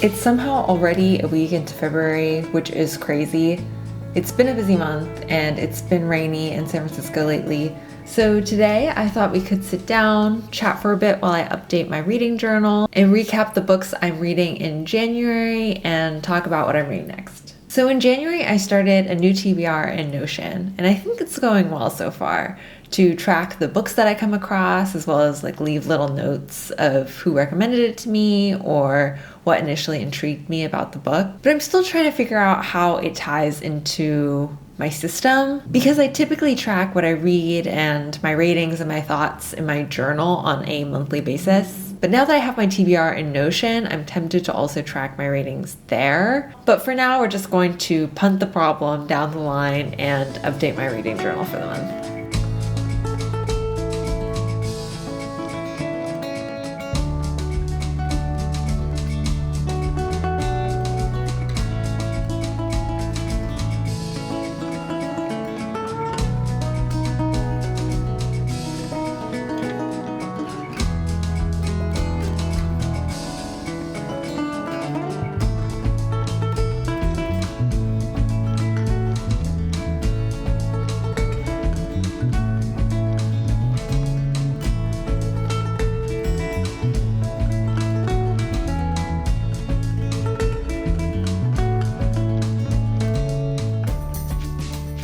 It's somehow already a week into February, which is crazy. It's been a busy month and it's been rainy in San Francisco lately. So today I thought we could sit down, chat for a bit while I update my reading journal and recap the books I'm reading in January and talk about what I'm reading next. So in January, I started a new TBR in Notion, and I think it's going well so far to track the books that I come across, as well as leave little notes of who recommended it to me or what initially intrigued me about the book. But I'm still trying to figure out how it ties into my system, because I typically track what I read and my ratings and my thoughts in my journal on a monthly basis. But now that I have my TBR in Notion, I'm tempted to also track my ratings there. But for now, we're just going to punt the problem down the line and update my reading journal for the month.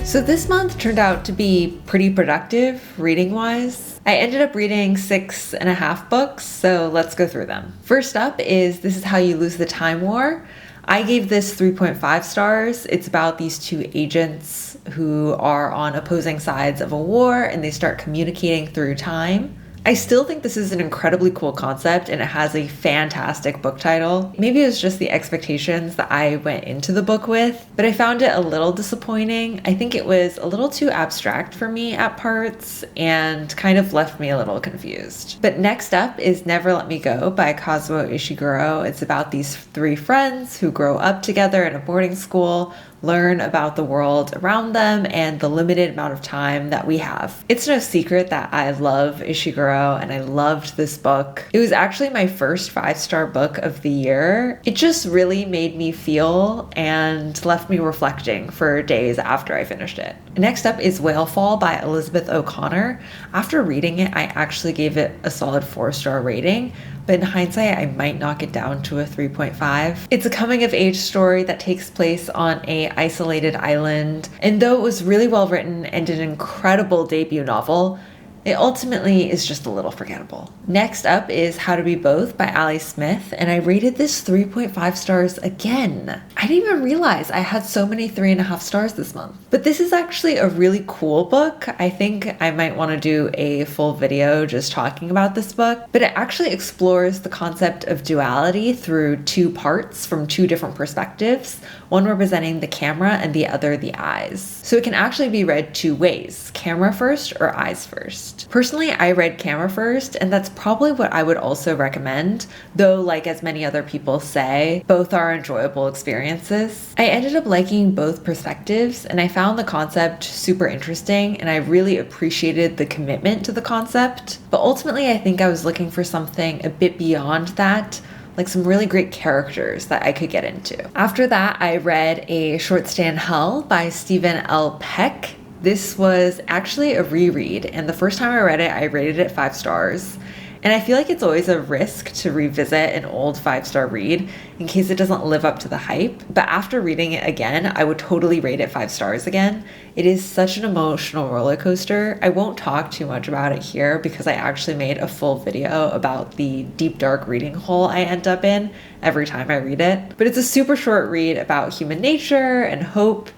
So this month turned out to be pretty productive reading-wise. I ended up reading 6.5 books, so let's go through them. First up is This Is How You Lose the Time War. I gave this 3.5 stars. It's about these two agents who are on opposing sides of a war and they start communicating through time. I still think this is an incredibly cool concept and it has a fantastic book title. Maybe it was just the expectations that I went into the book with, but I found it a little disappointing. I think it was a little too abstract for me at parts and kind of left me a little confused. But next up is Never Let Me Go by Kazuo Ishiguro. It's about these three friends who grow up together in a boarding school, learn about the world around them and the limited amount of time that we have. It's no secret that I love Ishiguro and I loved this book. It was actually my first 5-star book of the year. It just really made me feel and left me reflecting for days after I finished it. Next up is Whalefall by Elizabeth O'Connor. After reading it, I actually gave it a solid 4-star rating, but in hindsight, I might knock it down to a 3.5. It's a coming-of-age story that takes place on an isolated island, and though it was really well written and an incredible debut novel, it ultimately is just a little forgettable. Next up is How to Be Both by Ali Smith, and I rated this 3.5 stars again. I didn't even realize I had so many 3.5 stars this month. But this is actually a really cool book. I think I might want to do a full video just talking about this book, but it actually explores the concept of duality through two parts from two different perspectives, one representing the camera and the other the eyes. So it can actually be read two ways, camera first or eyes first. Personally, I read camera first, and that's probably what I would also recommend, though like as many other people say, both are enjoyable experiences. I ended up liking both perspectives, and I found the concept super interesting, and I really appreciated the commitment to the concept. But ultimately, I think I was looking for something a bit beyond that, like some really great characters that I could get into. After that, I read A Short Stay in Hell by Stephen L. Peck. This was actually a reread, and the first time I read it, I rated it 5 stars. And I feel like it's always a risk to revisit an old 5-star read in case it doesn't live up to the hype. But after reading it again, I would totally rate it 5 stars again. It is such an emotional roller coaster. I won't talk too much about it here because I actually made a full video about the deep dark reading hole I end up in every time I read it. But it's a super short read about human nature and hope.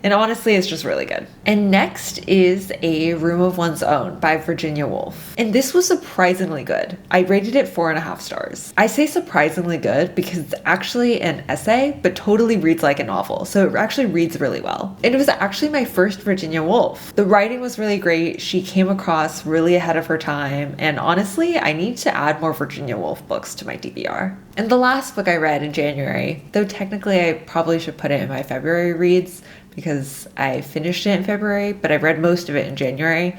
And honestly, it's just really good. And next is A Room of One's Own by Virginia Woolf. And this was surprisingly good. I rated it 4.5 stars. I say surprisingly good because it's actually an essay, but totally reads like a novel. So it actually reads really well. And it was actually my first Virginia Woolf. The writing was really great. She came across really ahead of her time. And honestly, I need to add more Virginia Woolf books to my TBR. And the last book I read in January, though technically I probably should put it in my February reads, because I finished it in February, but I read most of it in January,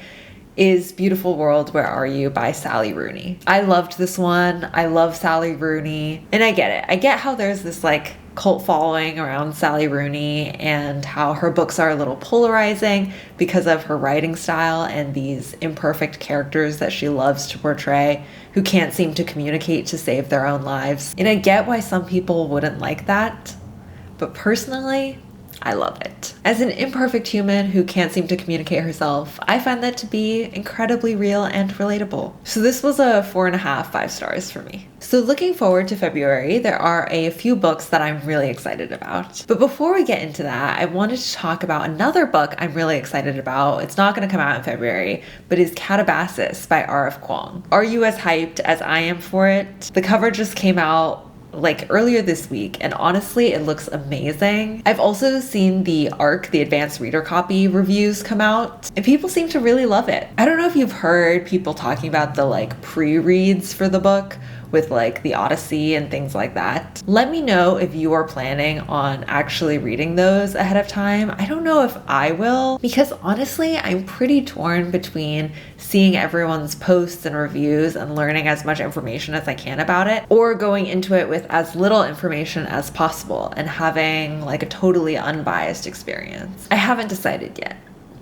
is Beautiful World, Where Are You by Sally Rooney. I loved this one. I love Sally Rooney. And I get it. I get how there's this like cult following around Sally Rooney and how her books are a little polarizing because of her writing style and these imperfect characters that she loves to portray who can't seem to communicate to save their own lives. And I get why some people wouldn't like that, but personally, I love it. As an imperfect human who can't seem to communicate herself, I find that to be incredibly real and relatable. So this was a 4.5 5 stars for me. So looking forward to February, there are a few books that I'm really excited about. But before we get into that, I wanted to talk about another book I'm really excited about. It's not going to come out in February, but is Catabasis by R.F. Kuang. Are you as hyped as I am for it? The cover just came out like earlier this week, and honestly, it looks amazing. I've also seen the ARC, the advanced reader copy reviews come out, and people seem to really love it. I don't know if you've heard people talking about the like pre-reads for the book with like the Odyssey and things like that. Let me know if you are planning on actually reading those ahead of time. I don't know if I will, because honestly, I'm pretty torn between seeing everyone's posts and reviews and learning as much information as I can about it, or going into it with as little information as possible and having like a totally unbiased experience. I haven't decided yet.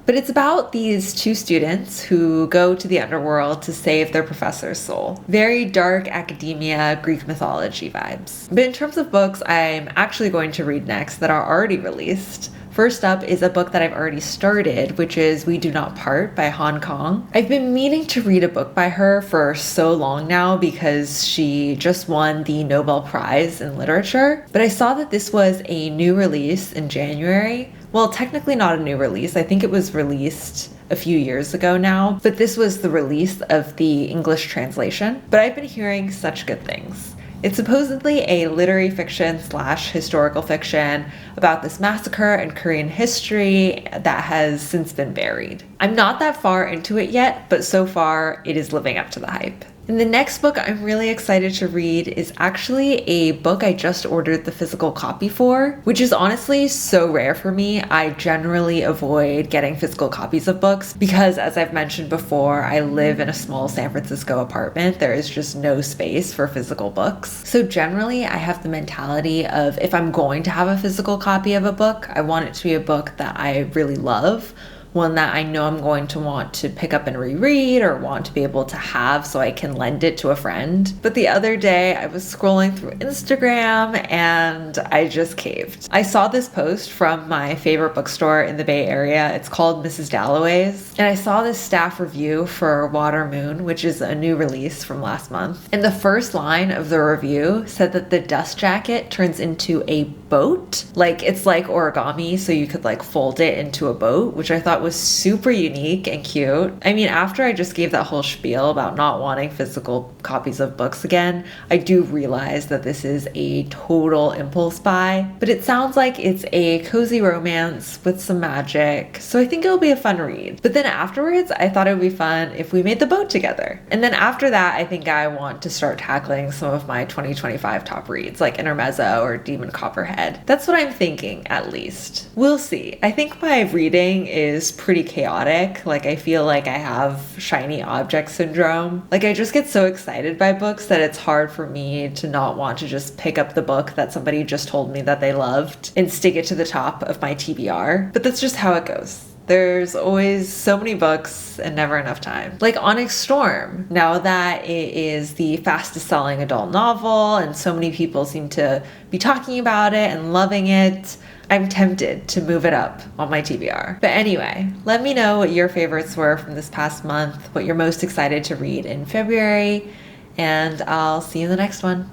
But it's about these two students who go to the underworld to save their professor's soul. Very dark academia, Greek mythology vibes. But in terms of books I'm actually going to read next that are already released, first up is a book that I've already started, which is We Do Not Part by Han Kang. I've been meaning to read a book by her for so long now because she just won the Nobel Prize in Literature. But I saw that this was a new release in January. Well, technically not a new release. I think it was released a few years ago now, but this was the release of the English translation. But I've been hearing such good things. It's supposedly a literary fiction / historical fiction about this massacre in Korean history that has since been buried. I'm not that far into it yet, but so far it is living up to the hype. And the next book I'm really excited to read is actually a book I just ordered the physical copy for, which is honestly so rare for me. I generally avoid getting physical copies of books because, as I've mentioned before, I live in a small San Francisco apartment. There is just no space for physical books. So generally, I have the mentality of if I'm going to have a physical copy of a book, I want it to be a book that I really love, one that I know I'm going to want to pick up and reread or want to be able to have so I can lend it to a friend. But the other day I was scrolling through Instagram and I just caved. I saw this post from my favorite bookstore in the Bay Area. It's called Mrs. Dalloway's. And I saw this staff review for Water Moon, which is a new release from last month. And the first line of the review said that the dust jacket turns into a boat. Like it's like origami, so you could like fold it into a boat, which I thought was super unique and cute. I mean, after I just gave that whole spiel about not wanting physical copies of books again, I do realize that this is a total impulse buy, but it sounds like it's a cozy romance with some magic, so I think it'll be a fun read. But then afterwards, I thought it would be fun if we made the boat together. And then after that, I think I want to start tackling some of my 2025 top reads, like Intermezzo or Demon Copperhead. That's what I'm thinking, at least. We'll see. I think my reading is pretty chaotic. Like I feel like I have shiny object syndrome. Like I just get so excited by books that it's hard for me to not want to just pick up the book that somebody just told me that they loved and stick it to the top of my TBR. But that's just how it goes. There's always so many books and never enough time. Like Onyx Storm, now that it is the fastest selling adult novel and so many people seem to be talking about it and loving it, I'm tempted to move it up on my TBR. But anyway, let me know what your favorites were from this past month, what you're most excited to read in February, and I'll see you in the next one.